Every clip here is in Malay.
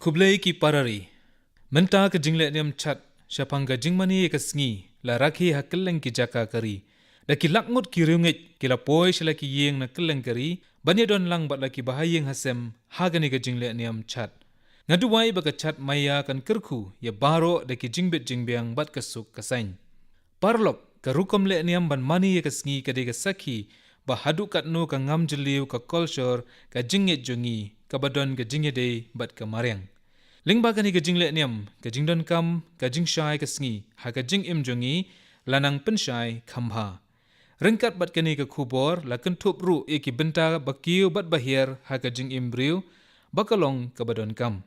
Kublai ki parari. Menta ke jingle niam chat. Syapang ke jingmani ke sengi. La rakhi ha keleng ki jaka kari. Da ki lakngut ki riungit. Ki la poi sila ki yeng na keleng kari. Banya don lang bat la ki bahayeng hasem. Hagani ke jingle niam chat. Ngaduwai baka chat maya kan kerku. Ya baro da ki jingbit jingbiang bat kesuk kasain. Parlok ka rukom le niam ban mani ya ke sengi ka de ke saki. Bahadu kat no ka ngam jeliu ka culture ka jingit jongi. Ka badon ka jingide bat ka mariang. Lingba kani ka jingle niam, ka jingdon kam, ka jing shai ka sngi, ha ka jing im jongi, lanang penshai khamha. Ringkat bat kani ka kubor, la kentup ru ki benta bakiu bat bahir, ha ka jing im briu, bakalong ka badon kam.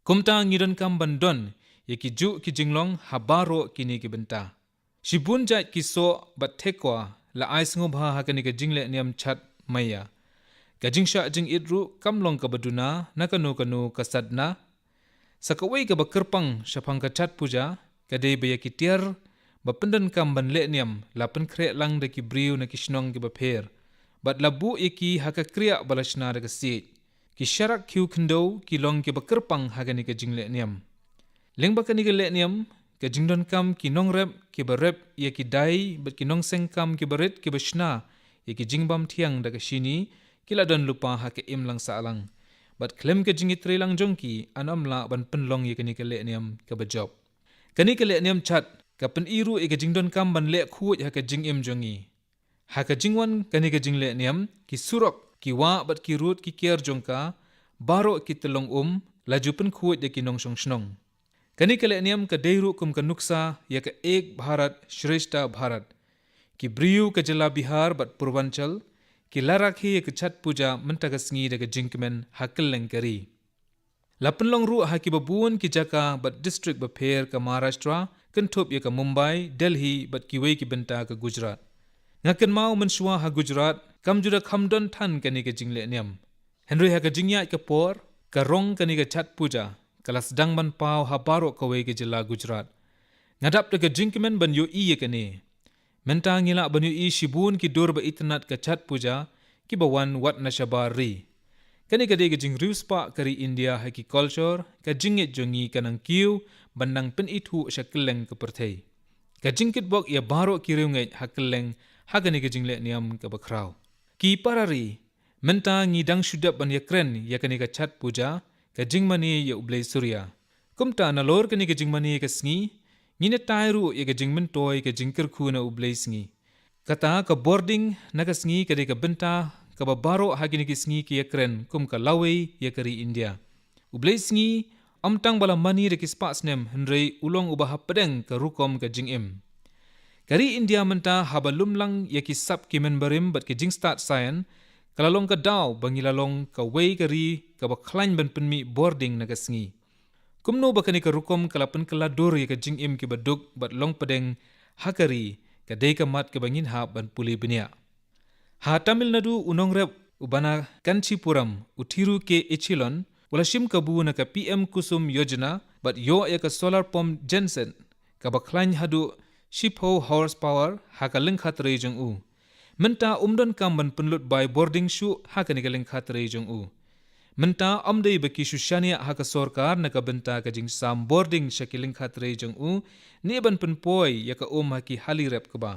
Kumta ngidon kam bandon, ki ju ki jinglong, ha baro kini ki benta. Shibun jait ki so bat tekwa, la ais ngobha ha kani ka jingle niam chat maya. Ka jing sha jing idru, kamlong ka baduna, nakanu kasadna, sakawai ka bakerpang syapang ka chat puja, ka dey baya ki tiar, bapendan kam ban le niam, la penkre lang da ki briu na ki shnong ki bapher, bat labu ki haka kriya balashna da ka sit, ki syarak kiu kendau ki long ki bakerpang haga ni ka jing le niam. Leng baka ni ka le niam, ka jingdon kam ki nong rep, ki barep, ki dai, bat ki nong seng kam ki barit, ki bashna, ki jingbam tiang da ka shini, ki ladon lupa haka im lang sa alang. Bat klem ke jingit lang jongki anam la ban penlong ye kani ke le niam ke bajob. Kani ke le niam chat ka pen iru ke jingdon kam ban le khuj ha ke jing im jongi. Ha ke jingwan kani ke jing le niam ki surok ki wa bat ki rut ki kier jongka baro ki telong laju pen khuj de ki nong shong shnong. Kani ke le niam ka deiru kum ka nuksa ya ke ek Bharat Shrestha Bharat. Ki briu ke jela Bihar bat Purvanchal ki larakhi ke chat puja mentaga sngi daga jinkmen hakil lengkari. Lapenlong ru haki babuan ki jaka bat district bapher ka Maharashtra kentup ya ka Mumbai, Delhi bat kiwei ki benta ka Gujarat. Ngaken mau mensua ha Gujarat kam juda khamdon than kani ka jingle niam. Henry ha ka jingya ka por ka rong kani ka chat puja kalas dang ban pau ha baro ka wei ka jila Gujarat. Ngadap daga jinkmen ban yo iye kani. Menta ngila banyu i shibun ki dur ba itnat ka chat puja ki bawan wat na shabari. Kani ka dega jing riuspa kari India ha ki culture ka jingit jongi kanang kiu bandang pen itu shakeleng ka perthei. Ka jingkit bok ya baro ki riunget hakeleng ha kani ka jingle niam ka bakraw. Ki parari menta ngidang shudap ban yakren ya kani ka chat puja ka jingmani ya ublay surya. Kumta nalor kani ka jingmani ka sngi ngine tairu ya ka jingmen toy ka jingkir khu na ublay sngi. Kata ka boarding na ka sngi ka de ka benta ka babaro hagini ki sngi ki yakren kum ka laway ya kari India. Ublay sngi amtang bala mani de ki spas nem henrei ulong ubah pedeng ka rukom ka jingim. Kari India menta habalum lang ya ki sap ki menbarim bat ki jing start sayan kalalong ka daw bangilalong ka way kari ka baklan ban penmi boarding na ka sngi. Kumno bakani ka rukom kalapan kaladur ya ka jingim ki baduk bat long pedeng hakari ka dey ka mat ka bangin ha ban puli benia. Ha Tamil Nadu unong rep ubana Kanchipuram utiru ke Echilon wala shim ka bu na ka PM Kusum Yojana bat yo ya ka solar pump genset ka baklan hadu shipho horsepower ha ka lengkhat rejong u. Menta umdon kam ban penlut by boarding shu ha ka ni ka lengkhat rejong u. Menta amdei baki shushania ha ka sorkar na ka benta ka jing sam boarding shakiling khatre jong u ni ban penpoi ya ka ha ki hali rep ka ba.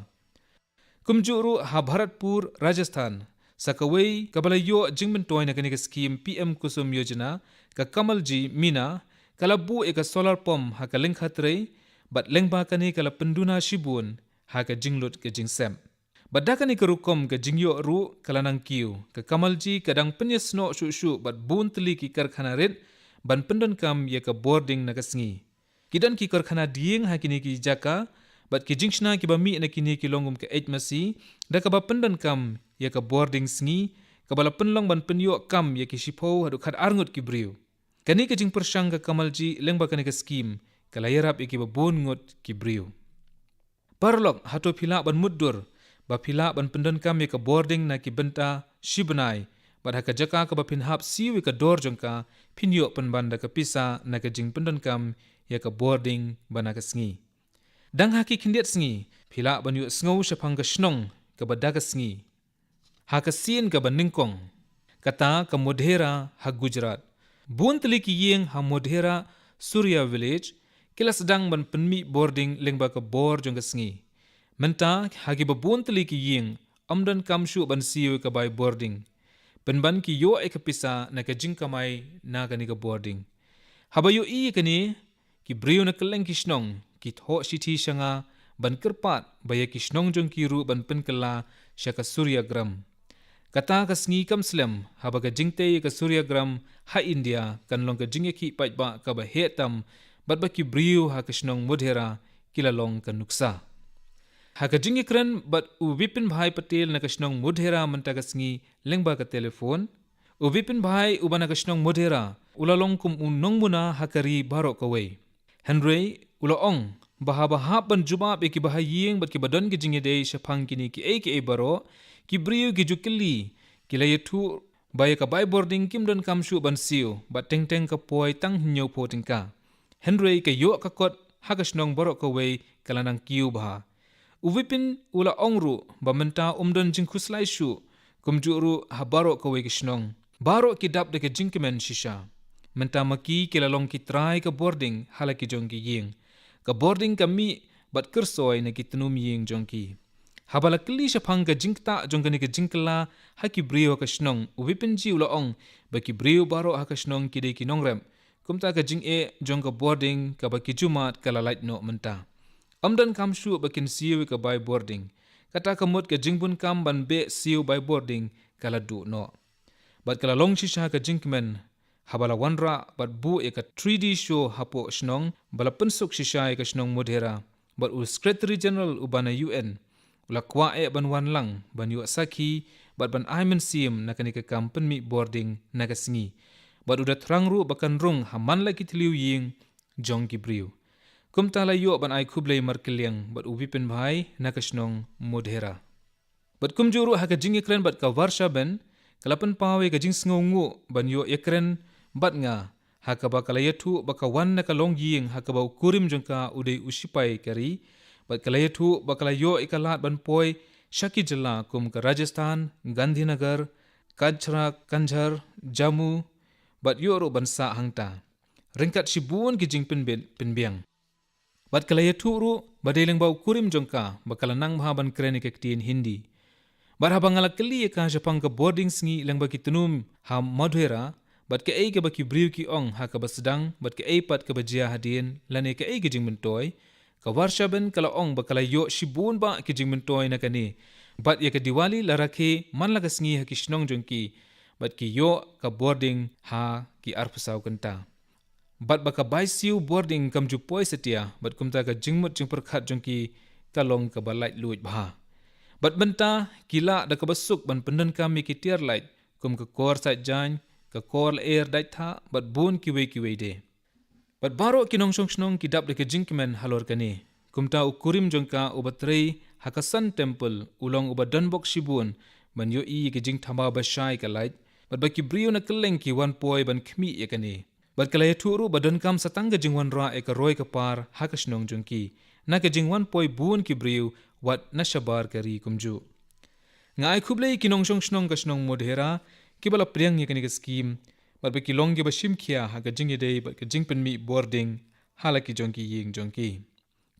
Kumjuru ha Bharatpur Rajasthan sakawai kabalayo jingmen toy na kani ka scheme PM Kusum Yojana ka Kamalji Mina kalabu e ka solar pump ha ka lengkhatre bat lengba kani kala penduna shibun ha ka jinglut ka jingsem. Badakani ka rukom ka jingyo ru kalanang kiu ka Kamalji kadang penyesno shu bat bun teli ki karkhana red ban pendon kam ya ka boarding na ka sngi. Kidan ki karkhana dieng ha kini ki jaka bat ki jingshna ki bami na kini ki longum ka masi da ka ba pendon kam ya ka boarding sngi ka bala penlong ban penyo kam ya ki shipo hadu khat arngut ki briu. Kani ka jing persyang ka Kamalji lengba kani ka scheme kalayarap ya ki ba bun ngut ki briu. Parlok hato pila ban muddur bapila ban pendon kam ya ka boarding na ki benta shibnai bat ha ka jaka ka bapin hap siwi ka dor jongka pinyo penbanda ka pisa na ka jing pendon kam ya ka boarding bana ka sngi. Dang haki kindiat sngi pila ban yu sngow syapang ka shnong ka badaga sngi. Ha ka sin ka baningkong kata ka Modhera ha Gujarat Buon teli ki yeng ha Modhera Surya Village kila sedang ban penmi boarding lengba ke bor jong kesngi. Menta hagi babon teli ki yeng amdan kamshu ban siyo ke bai boarding. Penban ki yo e kapisa na ka jing kamay na ka ni ka boarding. Habayo i kani ki brio na keleng kishnong ki tho shiti shanga ban kerpat baya kishnong jong kiru ban penkela syaka Surya Gram. Kata kasngi kam slem haba ka jingte ka Surya Gram ha India kan long ka jingye ki paitba ka ba hetam bat ba ki brio ha kishnong Modhera kila long ka nuksa. Haka jingi kren bat u Vipin Bhai Patel na kashnong Modhera manta kasngi lengba ka telefon. U Vipin Bhai u bana kashnong Modhera ulalong kum unong muna hakari barok kaway. Henry ulaong bahaba ban jubab ki bahayeng bat ki badon ki jingi day syapang kini ki ay baro ki brio ki jukili kila yetu baya ka bai boarding kim don kamshu ban siyo bat teng ka poy tang hinyo po tingka. Henry ka yo ka kot hakashnong barok kaway kalanang kiu baha. Uvipin ula ongru bamenta umdon jingkuslai shu kumjuru habaro kawe kishnong baro kidap de ke jingkemen shisha menta maki kilalong ki try ka boarding halaki jongki ying ka boarding kami bat kersoy na kitnum ying jongki habala kli shapang ka jingta jongkani ka jingkla haki brio ka shnong uvipin ji ula ong baki brio baro hakashnong kide kinongrem kumta ka jing e jongka boarding ka baki jumat kala light no menta amdan kamshu bakin siyo ka by boarding kata kamut ka jingbun kam ban be siyo by boarding kala du no bat kala long shisha ka jingmen habala wanra bat bu e ka 3D show hapo shnong bala pensuk shisha ka shnong Modhera bat u secretary general ubana UN ula kwa e ban wan lang ban yu saki bat ban aimen sim nakani ka kampen mi boarding naga singi bat udah terangru bakan rung haman lagi tiliu ying jong kibriu kum tala yo ban ai khublei markeliang bat Vipin Bhai nakashnong Modhera bat kum juru ha ka jing ekren bat ka warsha ben kalapan pawe ka jing sngongu ban yo ekren bat nga ha ka bakala yatu baka wan na ka long ying ha ka ba kurim jongka udei usipai kari bat kala yatu bakala yo ikalat ban poi shaki jilla kum ka Rajasthan Gandhinagar Kachra Kanjar Jammu bat yo ro ban sa hangta ringkat shibun ki jing penbiang bat kalaya turu badeleng bau kurim jongka bakala nang mahaban krenik ektiin Hindi. Bat habangala kali ka Japang ka boarding sngi lang baki tunum ha Modhera bat ka ay ka baki briu ki ong ha ka basedang bat ka ay pat ka bajia hadien lane ka ay kijing mentoy ka warsha ben kala ong bakala yo shibun ba kijing mentoy na kani bat ya ka Diwali larake man laga sngi ha kishnong jongki bat ki yo ka boarding ha ki arpusaw kanta. Bat baka bai siu boarding kam jupoi setia bat kumta ka jingmut jing perkhat jongki kalong ka balait luit baha bat benta kila da ka basuk ban penden kami ki tiar light kum ka kor sait jan ka kor air dait tha bat bun kiwe de bat baro kinong shnong ki dap de ka jingkemen halor kani kumta ukurim jongka ubatrei hakasan temple ulong ubadonbok shibun ban yo i ki jing thamba ba shai ka light bat baki brio na keleng ki wan poi ban khmi yakani bat kalaya turu badon kam satangga jingwan ra eka roy kapar hakashnong jongki na ka jingwan poi bun ki briu wat nashabar kari kumju ngai khublei kinong shnong kashnong Modhera kibala priang yakani ka scheme bat be kilong ge bashim khia ha ka jingye dei bat ka jingpen mi boarding halaki jongki ying jongki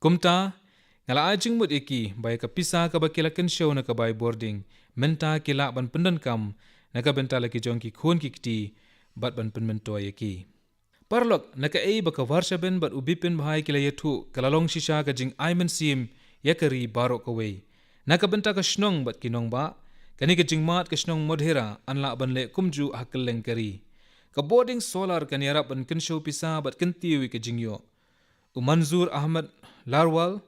kumta ngala ajing mut eki bai ka pisa ka bakila kan show na ka bai boarding menta kila ban pendan kam na ka benta laki jongki khon ki kti bat ban penmento yeki Parlok naka ay baka warsha ben bat Vipin Bhai kila yatu kalalong shisha ka jing aimen sim yakari barok away. Naka benta ka shnong bat kinong ba kani ka jing mat ka shnong Modhera anla ban le kumju hakeleng kari. Ka boarding solar kani arap ban kensho pisa bat kentiwi ka jing yo. Manzur Ahmad Larwal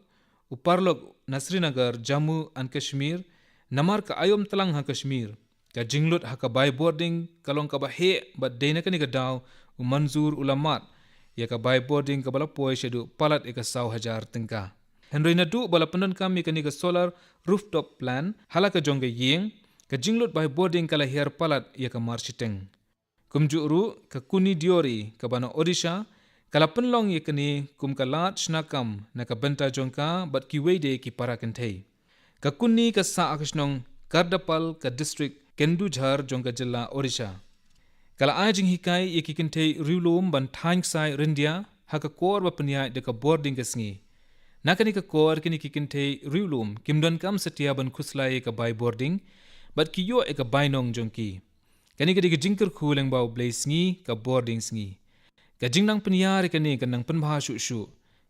Parlok Nasrinagar Jammu and Kashmir namar ka ayom talang ha Kashmir ka jinglut ha ka bai boarding kalong ka ba he bat dena kani ka daw Manzur ulamat ya ka bai boarding ka bala poi shedu palat eka 100,000 tengka Henry na du bala pendan kami kani ka solar rooftop plan halaka jongga yeng ka jinglut bai boarding kala her palat ya ka marshiteng kumjuru ka kuni diori ka bana Odisha kala penlong ya kani kum ka lat shnakam na ka benta jongka bat ki weide ki parakentei ka kuni ka sa akashnong Kardapal ka district Kendujhar jongka jilla Odisha Kala ajing hikai yaki kinte riulum ban tang sai rindia haka kor ba penya deka boarding kesngi. Nakani ka kor kini kikinte riulum kimdon kam setia ban kuslai ka by boarding bat kiyo eka bainong jongki. Kani ka jingker kuleng bau blaze ka boarding sngi. Ka jingnang penyar kani kanang penbha shu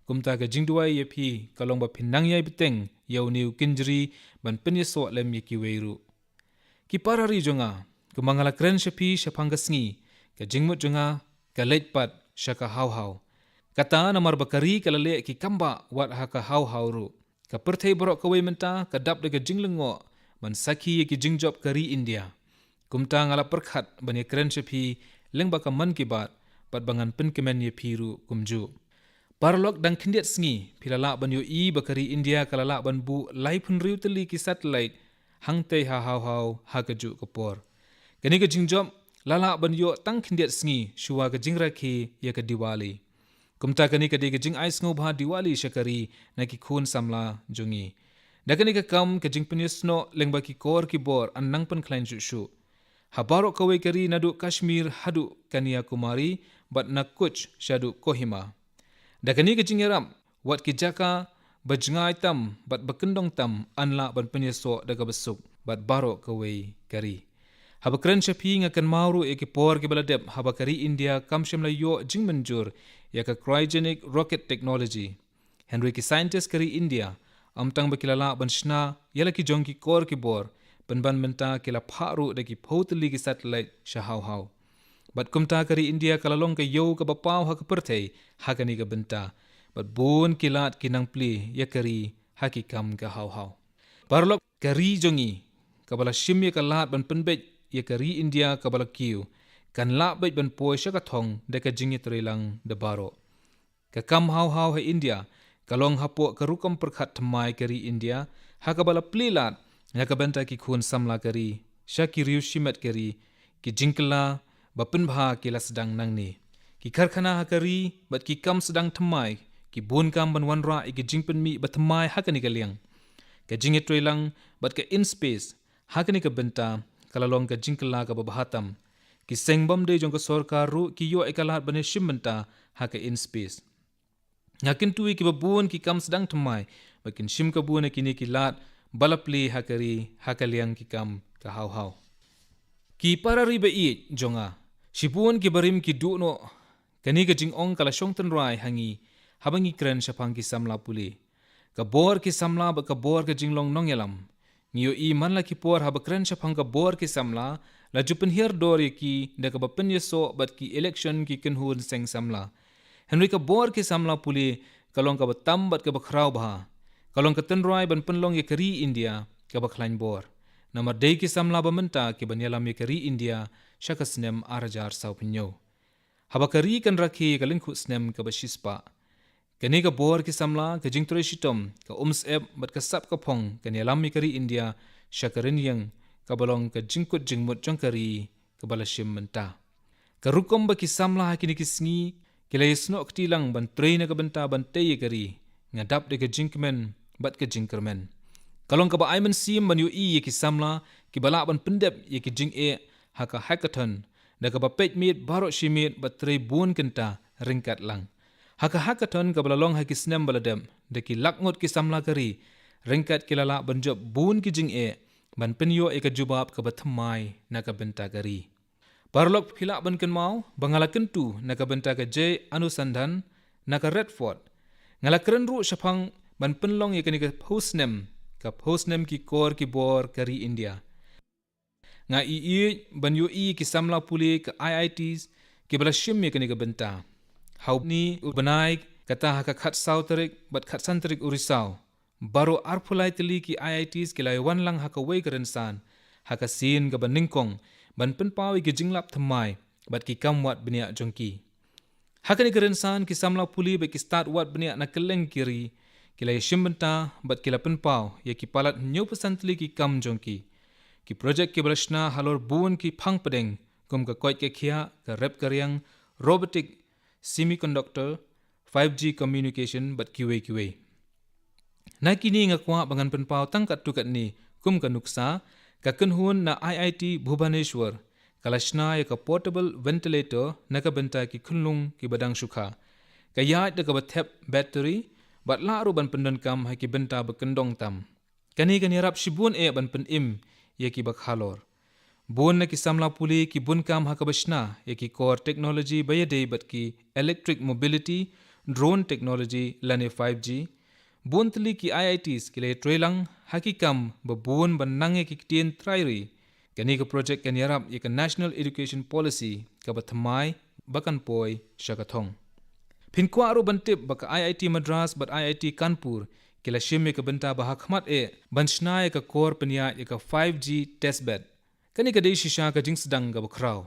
kumta ka jingduai yepi kalong ba pinang yai beteng yau niu kinjri ban penyeso lem yaki weiru. Ki parari jonga kumangala kren shapi shapang sngi ka jingmut jonga ka letpat shaka hau kata namar bakari kalale ki kamba wat haka hau ru ka perthai borok kawai menta ka dap de ka jinglengo ban saki yaki jingjob kari India kumta ngala perkhat ban ye kren shapi lengba ka man ki bat pat bangan pen kemen ye piru kumju parlok dang khindiat sngi pilala ban yo I bakari India kalala ban bu laipun riu teli ki satellite hangtei hau hakaju kapor kani ka jingjob lala ban yo tang khindiat sngi shuwa ka jingra ki ya ka Diwali kumta kani ka de ka jing ais ngo bha Diwali shakari na ki khun samla jungi dakani ka kam ka jing penyesno lengba ki kor ki bor annang pen klain shu habaro kawe kari nadu Kashmir hadu Kanyakumari bat nakuch shadu Kohima dakani ka jing yaram wat ki jaka bajngai tam bat bakendong tam anla ban penyeso daga besuk bat baro kawe kari haba kren shapi ngakan mauru eki por ke baladep haba kari India kamshem la yo jing menjur ya ka cryogenic rocket technology Henry ki scientist kari India amtang bakilala ban shna yala ki jong ki kor ki bor ban menta kila pharu de ki photli ki satellite shahau bat kumta kari India kalalong ka yo ka bapaw ha ka perthei hakani ka benta bat bon kilat kinang pli ya kari hakikam ka hau parlok kari jongi kabala shimye ka lat ban penbej ya kari India kabala kiu kan la bej ban poi shaka thong de ka jingi trilang de baro ka kam hau ha India kalong hapo karukam perkhat thamai kari India ha kabala plilat ya ka benta ki khun samla kari shaki riu shimet kari ki jingkla bapen bha kila sedang nangni ki karkhana ha kari bat ki kam sedang thamai ki bon kam ban wanra ki jingpen mi bathamai hakani ka liang ka jingi trilang bat ka in space hakani ka benta kalalong ka jingkla ka babahatam ki sengbam de jong ka sarkar ru ki yo ekalat bane shimmenta haka in space ngakin tui ki babun ki kam sedang thamai bakin shim ka bun kini ki lat balapli hakari hakaliang ki kam ka hau ki parari ba I jonga shipun ki barim ki duno kani ka jingong kala shongten rai hangi habangi kren shapang ki samla puli ka bor ki samla ba ka bor ka jinglong nongyalam ngiyo I manla ki por haba kren shapang ka bor ki samla la jupen hier dor ki da ka bapen yeso bat ki election ki kenhun seng samla Henry ka bor ki samla puli kalong ka batam bat ka bakrau bha kalong ka tenroi ban penlong ye kari India ka baklain bor namar dei ki samla ba menta ki banyalam ye kari India shaka snem arajar sau penyo haba kari kan rakhi ka lingkhu snem ka bashispa kani ka bor ki samla ka jingtre shitom ka ep bat ka sap ka phong kan yalam ye kari India shakarin yang ka balong ka jingkut jingmut jongkari ka balashim menta ka rukom ba ki samla kini ki sngi kila yesno ktilang ban train ka benta ban teye kari ngadap de ka jinkmen bat ka jinkermen kalong ka ba aiman sim ban yu I ye ki samla ki bala ban pendep ye ki jing e haka hackathon da ka ba pet mit baro shimit bat tre bun kenta ringkat lang haka hackathon ka bala long ha ki snem baladem de ki lakngot ki samla kari ringkat kilala ban job bun ki jing e ban penyo e ka jubab ka bathamai na ka benta kari Parlok phila ban kan mau bangala kentu na ka benta ka J Anusandhan na ka Redford ngala kren ru shapang ban penlong ye kani ka postnem ki kor ki bor kari India nga I ban yo I ki samla puli ka IITs ki bala shim ye kani ka benta haubni ubanai kata haka khat sauterik bat khat santerik urisau baro arpulai teli ki IITs ki lai wan lang haka wei karen san haka sin ka baningkong ban penpawi ki jinglap thamai bat ki kamwat benia jongki hakani karen san ki samla puli be ki start wat benia na keleng kiri kila shimbenta bat kila penpaw ye ki palat nyu pesantli ki kam jongki ki project ki balashna halor bun ki phang pedeng kum ka koit ke khia ka rep karyang robotic semiconductor 5G communication bat QA na kini ngakwa bangan penpaw tangkat tukat ni kum ka nuksa ka kenhun na IIT Bhubaneswar kalashna ya ka portable ventilator naka benta ki khunlung ki badang sukha kaya de ka bathep battery bat la ru ban pendan kam ha ki benta bakendong tam kani rap shibun e ban pen im ye ki bakhalor bun na ki samla puli ki bun kam ha ka bashna ye ki core technology bayade bat ki electric mobility drone technology lane 5G bun tli ki IITs ki le trelang hakikam ba bun ban nange ki tien trairi kani ka project kan yarap ye ka national education policy ka bathamai bakan poi shakathong phin kwa ro bantip baka IIT Madras bat IIT Kanpur kila shime ka banta ba hakmat e banshna ye ka core panya ye ka 5G testbed kani ka dei shisha ka jing sedang ga bakraw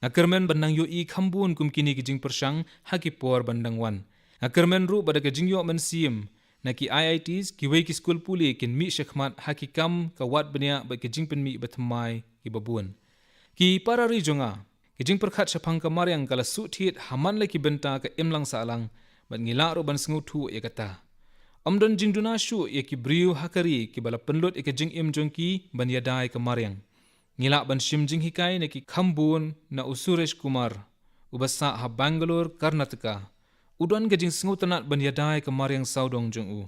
akermen bandang yo i khambun kum kini ki jing persang haki por bandang wan akermen ru bada ka jing yo man sim na ki IITs ki wei ki school puli kin mi shakmat haki kam ka wat banya ba ki jing pen mi bathamai ki babun ki parari jonga ki jing perkhat shapang ka maryang kala su thit haman le ki benta ka imlang salang bat ngila ro ban sngu thu e kata amdon jing duna shu ye ki briu hakari ki bala penlut e ka jing im jongki ban yadai ka maryang ngila ban shim jing hikai ne ki khambun na usuresh kumar ubasa ha Bangalore Karnataka udon ga jing sngu tanat ban yadai ka maryang saudong jong u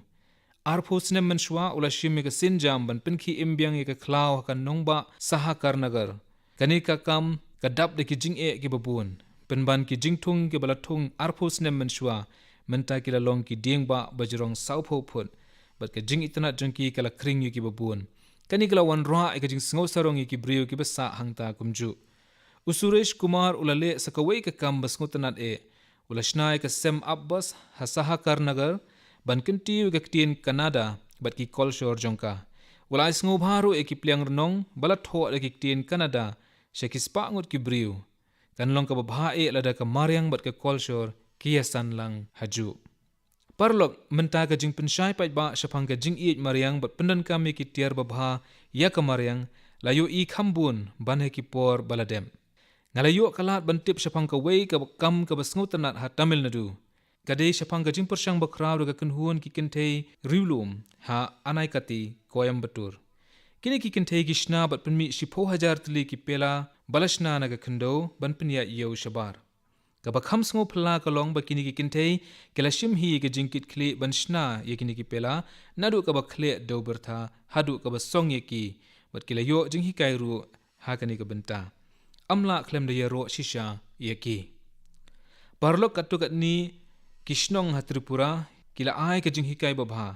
arphos ne manshwa ula shim me ka sinjam ban pinki imbyang ye ka klaw ka nongba sahakarnagar kanika kam kadap de ki jing e ki babun penban ki jing thung ki bala thung arphos ne manshwa menta ki la long ki dingba bajrong saupho phut bat ka jing itna jongki kala kring yu ki babun kani kala wan ra e ka jing sngo sarong ki brio ki basa hangta kumju usuresh kumar ulale sakawai ka kam basngo tanat e ulashnai ka sem abbas hasahakarnagar ban kinti ka ktien Canada bat ki kolshor jongka ulai sngo bharu e ki pliang rnong bala tho e ki ktien Canada shekispa ngot ki brio kan long ka bha e lada ka maryang bat ka kolshor kiyasan lang haju parlok menta ka jing penshai pai ba shapang ka jing i maryang bat pendan ka me ki tiar ba bha ya ka maryang layo i khambun ban he ki por baladem ngalayo kalat bantip shapang ka wei ka kam ka basngu tanat ha Tamil Nadu kade shapang ka jing pershang ba kraw ka kunhuan ki kintei riulum ha anaikati Coimbatore kini ki kintei gishna bat penmi shipo hajar tli ki pela balashna na ka khndo ban penya yo shabar ka bakham sngo phla ka long ba kini ki kintei kelashim hi ke jingkit khli banshna ye kini ki pela nadu ka ba khle dobertha hadu ka ba song ye ki bat kilayo jing hi kai ru ha kani ka benta amla khlem de yero shisha ye ki parlok katukat ni kishnong ha Tripura kila ai ka jing hi kai ba bha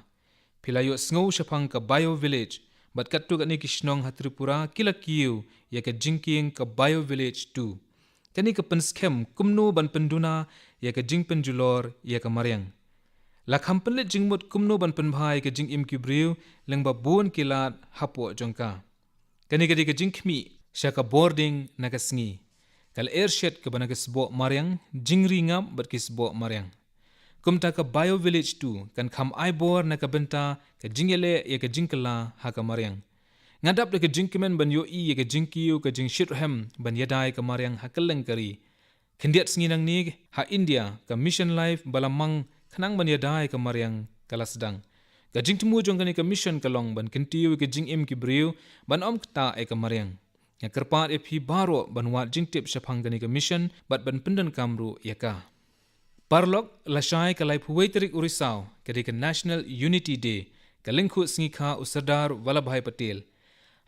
philayo sngo shapang ka bio village bat katukat ni kishnong ha Tripura kila kiu ye ka jingking ka bio village 2 kani ka penskem kumnu ban penduna ya ka jing penjulor ya ka maryang la khampenle jingmut kumnu ban penbhai ka jing im kibriu lengba bon kilat hapo jongka kani ka jing khmi shaka boarding na ka sngi kal airshed ka bana ka sbo maryang jingri ngam bat ki sbo maryang kumta ka bio village 2 kan kham ai bor na ka benta ka jingele ya ka jingkala ha ka maryang ngadap le ka jingkimen ban yo i ye ka jingkiu ka jing shithem ban yadai ka maryang hakaleng kari khindiat snginang ni ha India ka mission life balamang khanang ban yadai ka maryang kalasdang ka jingtmu jongkani ka mission kalong ban kintiu ka jing im ki briu ban om ta e ka maryang ya kerpat e phi baro ban wat jingtip shaphangani ka mission bat ban pendan kamru yaka parlok lashai ka lai phuwei tarik urisau ka de ka national unity day ka lingkhu sngi kha usardar Vallabhbhai Patel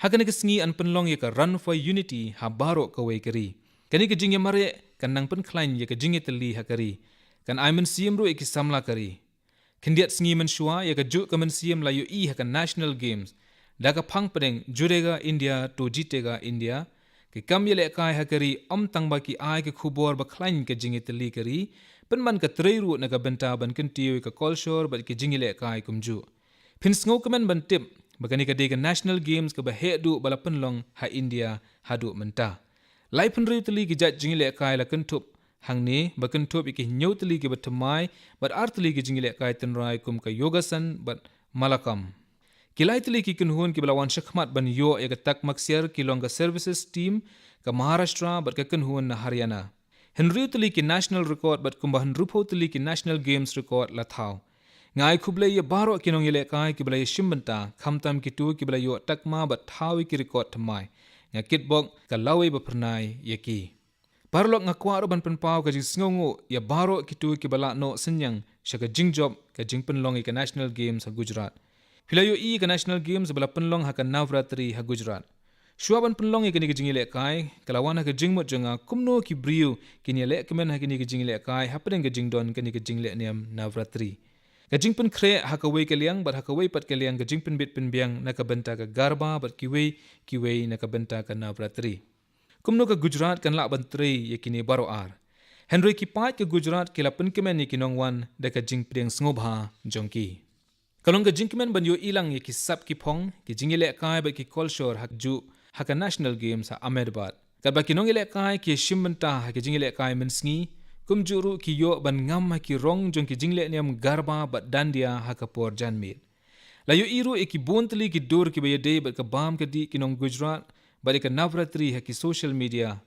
hakani ka sngi an penlong ye ka run for unity ha baro ka wei kari kani ka jingye mare kan nang pen klain ye ka jingye teli ha kari kan ai men siam ro e ki samla kari khindiat sngi men shua ye ka ju ka men siam la yo i ha ka national games da ka phang pedeng jurega India to jitega India ki kam ye le kai ha kari om tangba ki ai ka khubor ba klain ka jingye teli kari pen man ka trei ru na ka benta ban kintiu ka kolshor ba ki jingye le kai kumju phin sngo kamen ban tip bakani ka de national games ka ba he du balapan long ha India hadu menta lai pun ri tli ki jat jingile kai la kantup hangni bakan tup ki nyau tli ki batmai bat artli ki jingile kai tenrai kum ka yogasan bat malakam kilai tli ki kunhun ki balawan shakhmat ban yo e ka tak maksiar ki longa services team ka Maharashtra bat ka kunhun na Haryana henry tli ki national record bat kumbahan rupo tli ki national games record la thau ngai khuble ye baro kinong yele kai ki bla shimbanta khamtam ki tu ki bla yo takma bat thawi ki record thamai ngakit bok ka lawe bapernai yaki. Parlok ngakwa roban penpau ka jing sngongo ya baro kitu ki bala no senyang syaka jing job ka jing penlong ka National Games ha Gujarat. Pilayo ka National Games bala penlong ha ka Navratri ha Gujarat. Syuaban penlong kini ka jing ile kai kalawan ha ka jing mot jonga kumno ki briu kini le kemen ha kini ka jing ile kai ha pedeng ka jing don kini ka jing le niam Navratri. Ka jing pen kre ha ka wei ka liang bat ha ka wei pat ka liang ka jing pen bit pen biang na ka benta ka garba bat ki wei na ka benta ka Navratri. Kumno ka Gujarat kan lak bantri yakini baro ar. Henry ki pat ke Gujarat kila pen kemen ni kinongwan da ka jing pedeng ngobha jongki. Kalong ka jing kemen banyo ilang yaki sap ki pong ki jing ile kai ba ki kolshor hak ju haka National Games ha Ahmedabad. Kat ba kinong ile kai ki shimbenta ha ki jing ile kai mensngi kum juru ki yo ban ngam ha ki rong jong ki jing ile niam garba bat dandia ha ka por janmit. Layo iru ki bontli ki dur ki bayade bat ka bam ka di kinong Gujarat balik ka Navratri ha ki social media.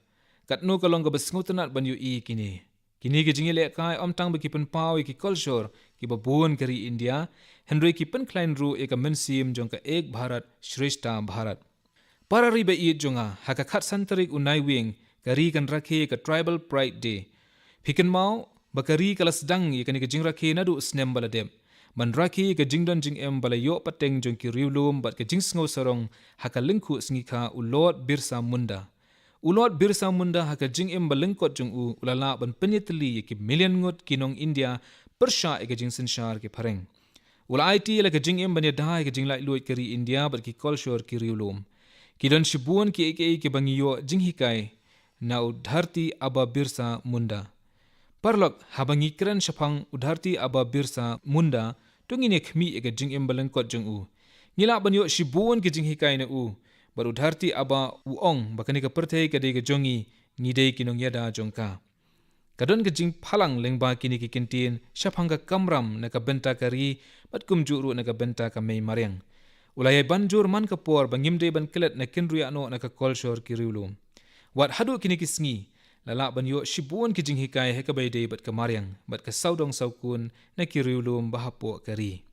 Kat no kalong ka basngutanat banyo kini. Kini ki jing ile kai omtang ba ki penpau ki kolshor ki babon kari India. Henry ki pen klein ru ka mensim jong ka ek Bharat Shrestha Bharat. Para riba jonga haka khat santarik unai wing kari kan rakhe ka tribal pride day. Pikan mau bakari kala sedang kani ka jing rakhe nadu snem baladem. Man rakhe ka jingdon jing em balayo pateng jong ki riulum bat ka jing sngo sarong haka lingku sngi ulot Birsa Munda. Ulot Birsa Munda haka jing em balengkot jong ulala ban penyetli ki million ngot kinong India persha ka jing senshar ki pareng. Ula IT la ka jing em banya dai ka jing lai luit kari India bat ki kolshor ki riulum. Kidon shibuan ki eke ke bangiyo jing hikai na udharti aba Birsa Munda. Parlok habangi keren syapang udharti aba Birsa Munda tungine khmi eke jing em balengkot jong Ngila banyo shibuan ki jing hikai na bar udharti aba uong bakani ka perthai ka de ka jongi ngidei kinong yada jongka. Kadon ka jing phalang lengba kini ki kintin syapang ka kamram na ka benta kari bat kumjuru na ka benta ka mei mariang. Ulaya banjur man kapor bangimde ban kelet na kinruya no na ka kolshor ki riulum. Wat hadu kini kisngi lala banyo shibuan ki jing hikai heka bayde bat ka mariang bat ka saudong saukun na ki riulum bahapo kari.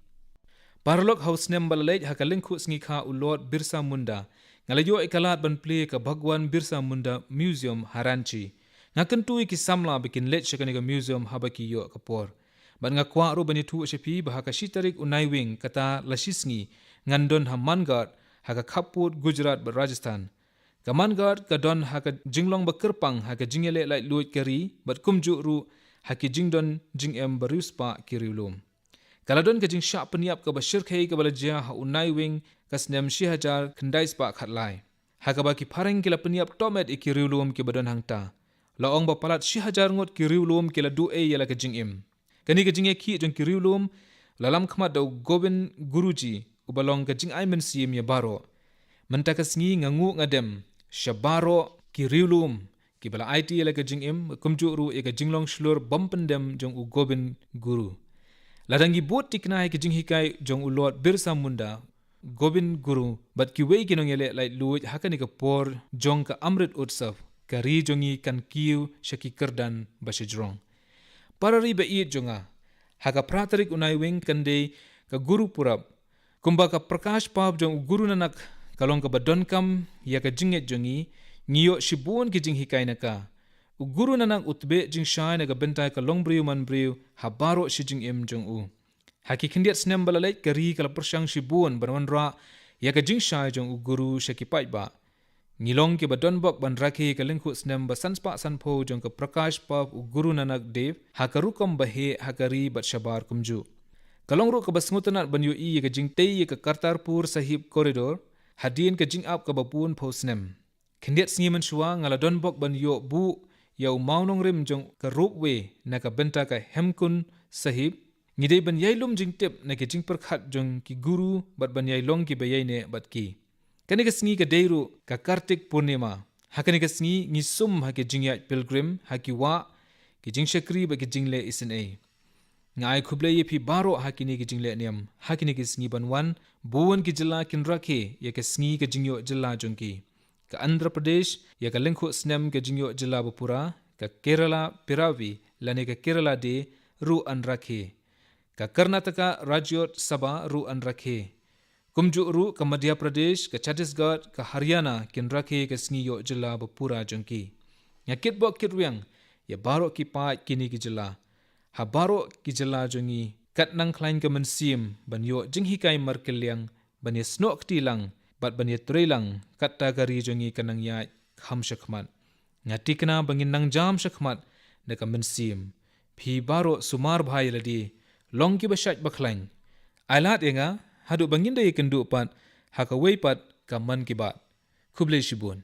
Parlok haus nem balalait haka lingku sngi kha ulot Birsa Munda ngalayo ikalat ban play ka Bhagwan Birsa Munda Museum Haranchi. Ngakentui ki samla bikin let syakani ka museum habaki yo kapor. Ban ngakwa ro bani tu syapi bahaka shitarik unai wing kata lashisngi ngandon ha Mangard haka Khaput Gujarat ba Rajasthan. Ka Mangard ka don haka jinglong ba Kerpang haka jingele lai luit kari bat kumju ru haki jingdon jing em baruspa kiriulum. Kaladon ka jing syak peniap ka ba syirkhai ka balajia ha unai wing kasnem shihajar kendais pa khatlai. Haka ba ki pareng kila peniap tomet ikiriulum ki badon hangta. Laong ba palat shihajar ngot kiriulum kila du'e yala ka jing em. Kani ka jing ki jong kiriulum lalam khmat daw Gobind Guruji ubalong ka jing ay mensim ya baro. Mentakas ngi ngangu ngadem syabaro kiriulum ki bala IT yala ka jing em kumju ru e ka jinglong shlur bampendem jong u Gobind Guru. Ladangi bot tiknai ka jing hikai jong u Lord Birsa Munda Gobind Guru bat ki wei kinong yale lai luit hakani ka por jong ka Amrit Utsav kari jongi kan kiu syaki kerdan basyajrong. Para riba jonga haka pratarik unai wing kande ka Guru Purab kumba ka Prakash Pab jong Guru Nanak kalong ka badonkam ya ka jinget jongi ngiyo shibun ki jing hikai naka Guru Nanak utbe jing shai na ka bentai ka longbriu manbriu habaro shi jing em jong haki kindiat snem balalait kari kala persyang shibun banwanra ya ka jing shai jong Guru syaki pai ba ngilong ki badonbok ban rakhi ka lingkhu snem ba sanspa sanpho jong ka Prakash Pab Guru Nanak Dev hakarukom bahe hakari bat shabar kumju. Kalong ru ka basngutanat banyo ka jing tei ka Kartarpur Sahib Corridor hadien ka jing up ka babun pho snem. Kindiat sngi menshua ngala donbok banyo bu yau maunong rim jong ka ropewe na ka benta ka Hemkun Sahib ngidei ban yailum jing tip na ka jing perkhat jong ki Guru bat ban yailong ki bayai bat ki. Kani ka sngi ka deiru ka Kartik Purnima. Hakani ka sngi ngisum haki jingyat pilgrim haki wa ki jing shakri ba ki jingle isne. Ngai khuble ye phi baro hakini ki jingle niam hakini ki sngi banwan buwan ki jilla kin rakhe ye ka sngi ka jingyo jilla jongki. Ka Andhra Pradesh ya ka lengkhu snem ka jingyo jilla bapura ka Kerala Piravi lane ka Kerala de ru an rakhe. Ka Karnataka Rajyot Sabha ru an rakhe. Kumju ru ke Madhya Pradesh, ke Chhattisgarh, ke Haryana kin rakhe ke sngi yo jela bapura jengki. Nyakit bo kit riang, ya baro ki paat kini ki jela. Ha baro ki jela jengi, kat nang klain ke mensim, ban yo jenghi kai markeliang, ban ye snok tilang, bat ban ye trilang, kat tagari jengi kanang ya kham shakmat. Ngati kena bangin nang jam shakmat, neka mensim. Phi baro sumar bhai ladi, long ki basyat baklang. Ailat yenga, hadu bangin da ikendu pat, haka weipat ka man ki BAAT. Kublai shibun.